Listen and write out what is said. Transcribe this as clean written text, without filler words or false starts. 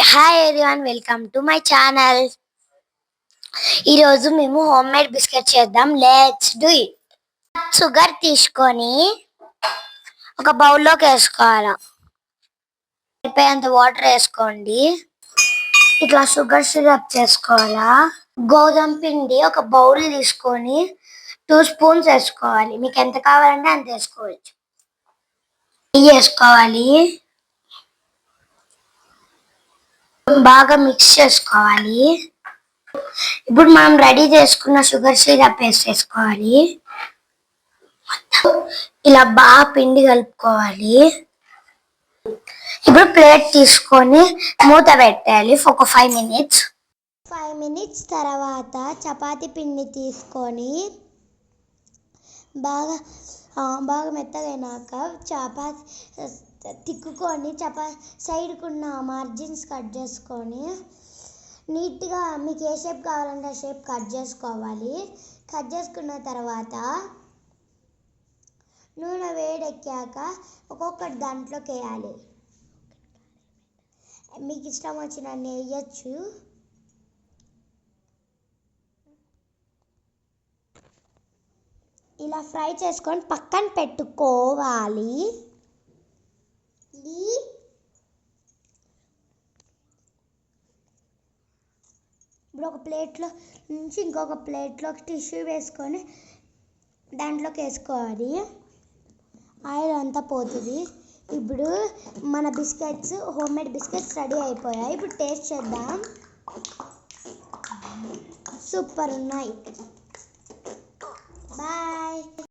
Hi everyone, welcome to my channel. ఈరోజు మేము home made biscuit చేద్దాం. Let's do it. షుగర్ తీసుకొని ఒక బౌల్లోకి వేసుకోవాలి. సరిపోయేంత వాటర్ వేసుకోండి. ఇట్లా షుగర్ సిరప్ చేసుకోవాలా. గోధుమ పిండి ఒక బౌల్ తీసుకొని 2 స్పూన్స్ వేసుకోవాలి. మీకు ఎంత కావాలంటే అంత వేసుకోవచ్చు. నెయ్యి వేసుకోవాలి. బాగా మిక్స్ చేసుకోవాలి. ఇప్పుడు మనం రెడీ చేసుకున్న షుగర్ సిరప్ వేసేసుకోవాలి. ఇలా బాగా పిండి కలుపుకోవాలి. ఇప్పుడు ప్లేట్ తీసుకొని మూత పెట్టాలి ఒక 5 మినిట్స్. 5 మినిట్స్ తర్వాత చపాతీ పిండి తీసుకొని బాగా మెత్తగైనాక తిక్కుకొని సైడ్కున్న మార్జిన్స్ కట్ చేసుకొని నీట్గా మీకు ఏ షేప్ కావాలంటే ఆ షేప్ కట్ చేసుకోవాలి. కట్ చేసుకున్న తర్వాత నూనె వేడెక్కాక ఒక్కొక్కటి దాంట్లోకి వేయాలి. మీకు ఇష్టం వచ్చినన్ని వేయచ్చు. ఇలా ఫ్రై చేసుకొని పక్కన పెట్టుకోవాలి. ఇప్పుడు ఒక ప్లేట్లో నుంచి ఇంకొక ప్లేట్లోకి టిష్యూ వేసుకొని దాంట్లోకి వేసుకోవాలి. ఆయిల్ అంతా పోతుంది. ఇప్పుడు మన biscuits, home made biscuits ready అయిపోయాయి. ఇప్పుడు టేస్ట్ చేద్దాం. సూపర్ ఉన్నాయి. బాయ్.